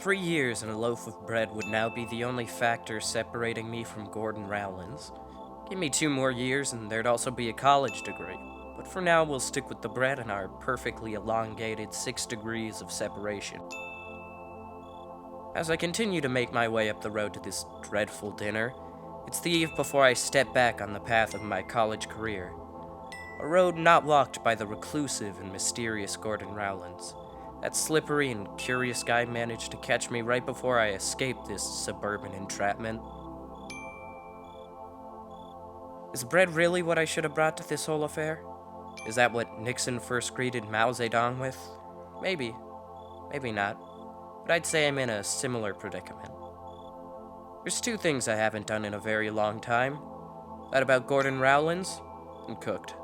3 years and a loaf of bread would now be the only factor separating me from Gordon Rowlands. Give me 2 more years and there'd also be a college degree. But for now, we'll stick with the bread and our perfectly elongated 6 degrees of separation. As I continue to make my way up the road to this dreadful dinner, it's the eve before I step back on the path of my college career. A road not walked by the reclusive and mysterious Gordon Rowlands. That slippery and curious guy managed to catch me right before I escaped this suburban entrapment. Is bread really what I should have brought to this whole affair? Is that what Nixon first greeted Mao Zedong with? Maybe. Maybe not. But I'd say I'm in a similar predicament. There's 2 things I haven't done in a very long time. That about Gordon Rowlands, and cooked.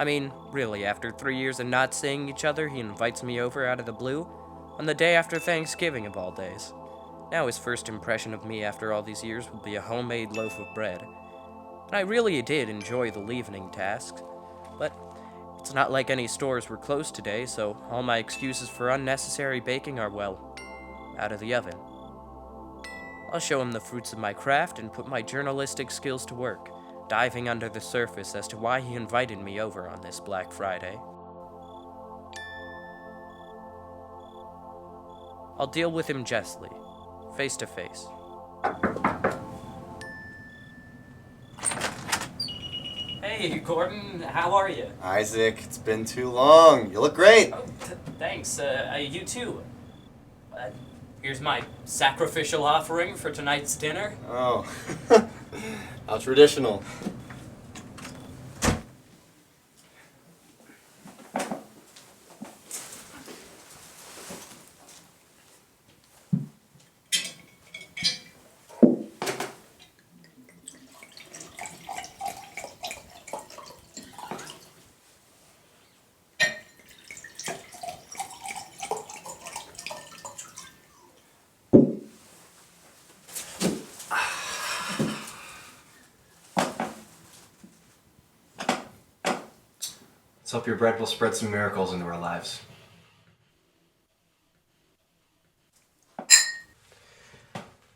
I mean, really, after 3 years of not seeing each other, he invites me over out of the blue, on the day after Thanksgiving of all days. Now his first impression of me after all these years will be a homemade loaf of bread. And I really did enjoy the leavening tasks, but it's not like any stores were closed today, so all my excuses for unnecessary baking are, well, out of the oven. I'll show him the fruits of my craft and put my journalistic skills to work, diving under the surface as to why he invited me over on this Black Friday. I'll deal with him justly, face to face. Hey, Gordon, how are you? Isaac, it's been too long. You look great. Oh, thanks, you too. Here's my sacrificial offering for tonight's dinner. Oh, how traditional. Let's hope your bread will spread some miracles into our lives.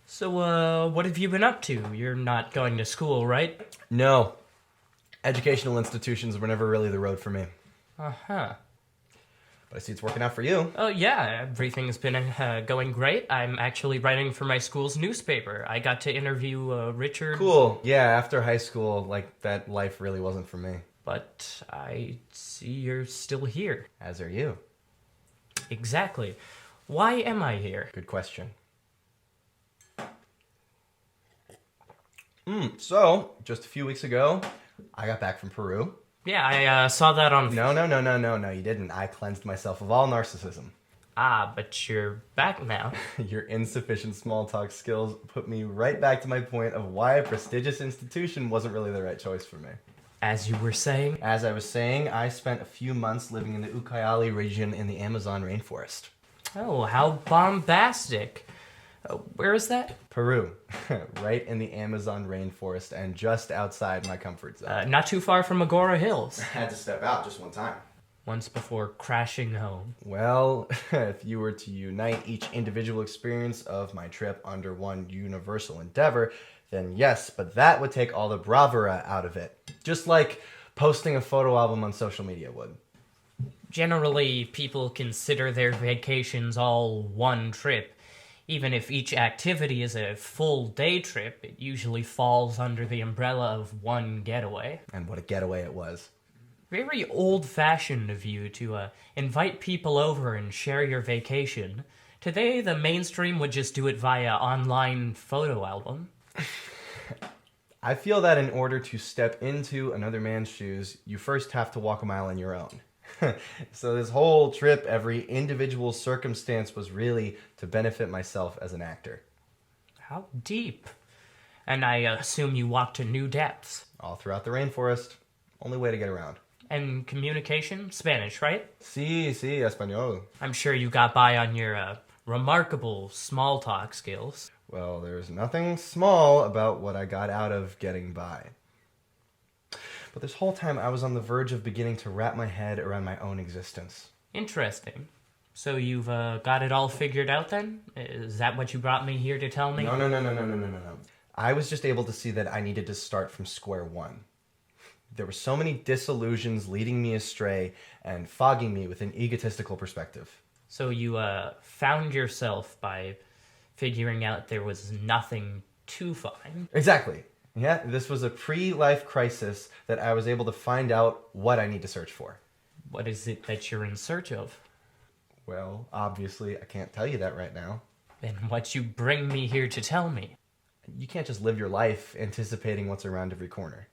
So, what have you been up to? You're not going to school, right? No. Educational institutions were never really the road for me. Uh-huh. But I see it's working out for you. Oh, yeah, everything's been going great. I'm actually writing for my school's newspaper. I got to interview Richard. Cool. Yeah, after high school, that life really wasn't for me. But I see you're still here. As are you. Exactly. Why am I here? Good question. So, just a few weeks ago, I got back from Peru. Yeah, I saw that on... No, you didn't. I cleansed myself of all narcissism. Ah, but you're back now. Your insufficient small talk skills put me right back to my point of why a prestigious institution wasn't really the right choice for me. As you were saying? As I was saying, I spent a few months living in the Ucayali region in the Amazon rainforest. Oh, how bombastic. Where is that? Peru. Right in the Amazon rainforest and just outside my comfort zone. Not too far from Agoura Hills. I had to step out just one time. Once before crashing home. Well, if you were to unite each individual experience of my trip under one universal endeavor, then yes, but that would take all the bravura out of it. Just like posting a photo album on social media would. Generally, people consider their vacations all one trip. Even if each activity is a full day trip, it usually falls under the umbrella of one getaway. And what a getaway it was. Very old-fashioned of you to invite people over and share your vacation. Today, the mainstream would just do it via online photo album. I feel that in order to step into another man's shoes, you first have to walk a mile on your own. So this whole trip, every individual circumstance was really to benefit myself as an actor. How deep. And I assume you walked to new depths. All throughout the rainforest. Only way to get around. And communication? Spanish, right? Sí, español. I'm sure you got by on your remarkable small talk skills. Well, there's nothing small about what I got out of getting by. But this whole time I was on the verge of beginning to wrap my head around my own existence. Interesting. So you've got it all figured out then? Is that what you brought me here to tell me? No. I was just able to see that I needed to start from square one. There were so many disillusions leading me astray and fogging me with an egotistical perspective. So you found yourself by figuring out there was nothing to find. Exactly. Yeah, this was a pre-life crisis that I was able to find out what I need to search for. What is it that you're in search of? Well, obviously, I can't tell you that right now. Then what you bring me here to tell me? You can't just live your life anticipating what's around every corner.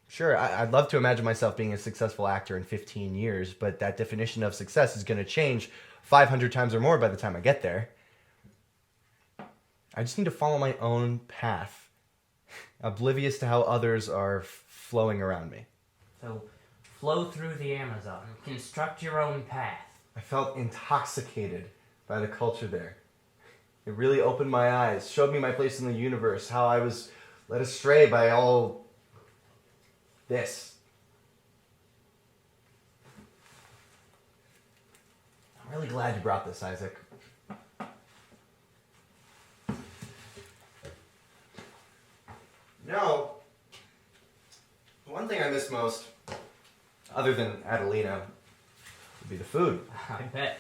Sure, I'd love to imagine myself being a successful actor in 15 years, but that definition of success is going to change 500 times or more by the time I get there. I just need to follow my own path, oblivious to how others are flowing around me. So, flow through the Amazon. Construct your own path. I felt intoxicated by the culture there. It really opened my eyes, showed me my place in the universe, how I was led astray by all this. I'm really glad you brought this, Isaac. No. One thing I miss most, other than Adelina, would be the food. I bet.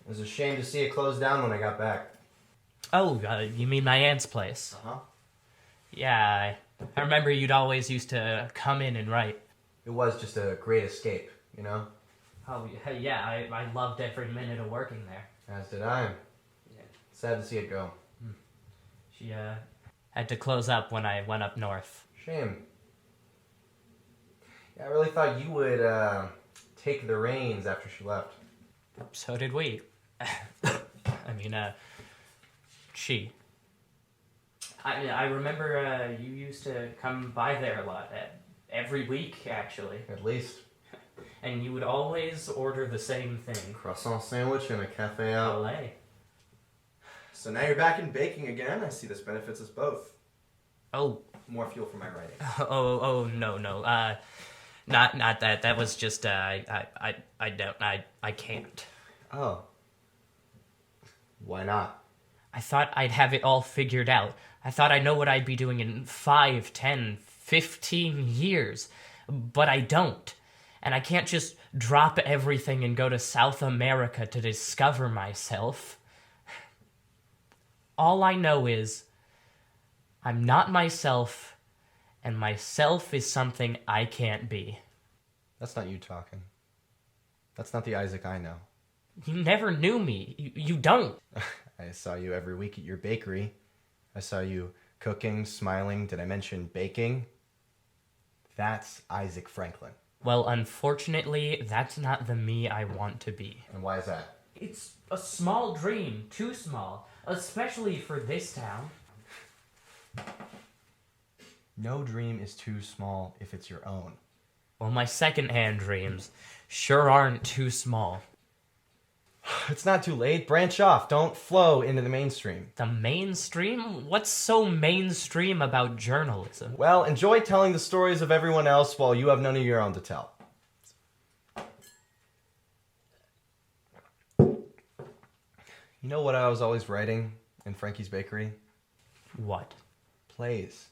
It was a shame to see it close down when I got back. Oh, you mean my aunt's place? Uh-huh. Yeah, I remember you'd always used to come in and write. It was just a great escape, you know? Oh, yeah, I loved every minute of working there. As did I. Yeah. Sad to see it go. She, had to close up when I went up north. Shame. Yeah, I really thought you would take the reins after she left. So did we. I mean, she. I remember you used to come by there a lot, every week, actually. At least. And you would always order the same thing. Croissant sandwich and a cafe out. Olé. So now you're back in baking again. I see this benefits us both. Oh. More fuel for my writing. No. Not that. That was just, I can't. Oh. Why not? I thought I'd have it all figured out. I thought I'd know what I'd be doing in 5, 10, 15 years. But I don't. And I can't just drop everything and go to South America to discover myself. All I know is I'm not myself, and myself is something I can't be. That's not you talking. That's not the Isaac I know. You never knew me. You don't. I saw you every week at your bakery. I saw you cooking, smiling. Did I mention baking? That's Isaac Franklin. Well, unfortunately, that's not the me I want to be. And why is that? It's a small dream, too small, especially for this town. No dream is too small if it's your own. Well, my second-hand dreams sure aren't too small. It's not too late. Branch off. Don't flow into the mainstream. The mainstream? What's so mainstream about journalism? Well, enjoy telling the stories of everyone else while you have none of your own to tell. You know what I was always writing in Frankie's Bakery? What? Plays.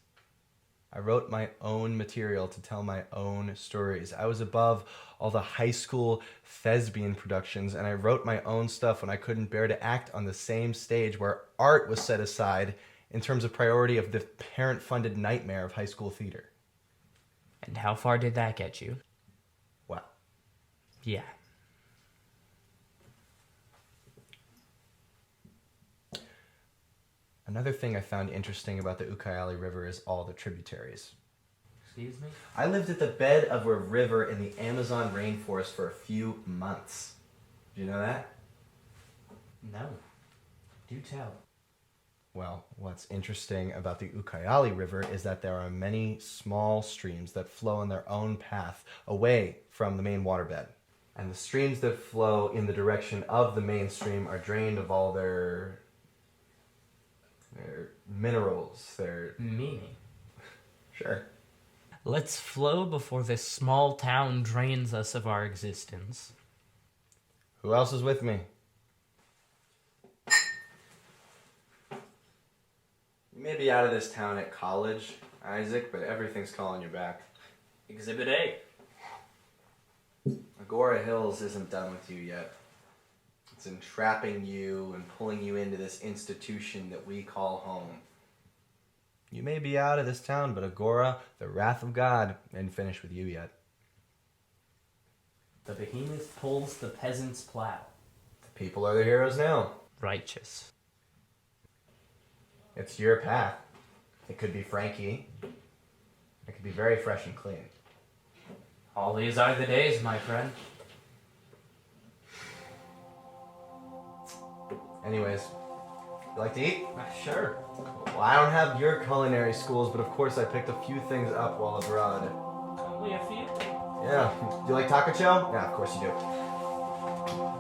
I wrote my own material to tell my own stories. I was above all the high school thespian productions, and I wrote my own stuff when I couldn't bear to act on the same stage where art was set aside in terms of priority of the parent-funded nightmare of high school theater. And how far did that get you? Well, Yeah. another thing I found interesting about the Ucayali River is all the tributaries. Excuse me? I lived at the bed of a river in the Amazon rainforest for a few months. Did you know that? No. Do tell. Well, what's interesting about the Ucayali River is that there are many small streams that flow in their own path away from the main waterbed. And the streams that flow in the direction of the main stream are drained of all their minerals, their... Meaning. Sure. Let's flow before this small town drains us of our existence. Who else is with me? You may be out of this town at college, Isaac, but everything's calling you back. Exhibit A. Agoura Hills isn't done with you yet. It's entrapping you and pulling you into this institution that we call home. You may be out of this town, but Agoura, the wrath of God, ain't finished with you yet. The behemoth pulls the peasant's plow. The people are the heroes now. Righteous. It's your path. It could be Frankie. It could be very fresh and clean. All these are the days, my friend. Anyways, you like to eat? Sure. Well, I don't have your culinary schools, but of course I picked a few things up while abroad. Only a few. Yeah. Do you like taco shell? Yeah, of course you do.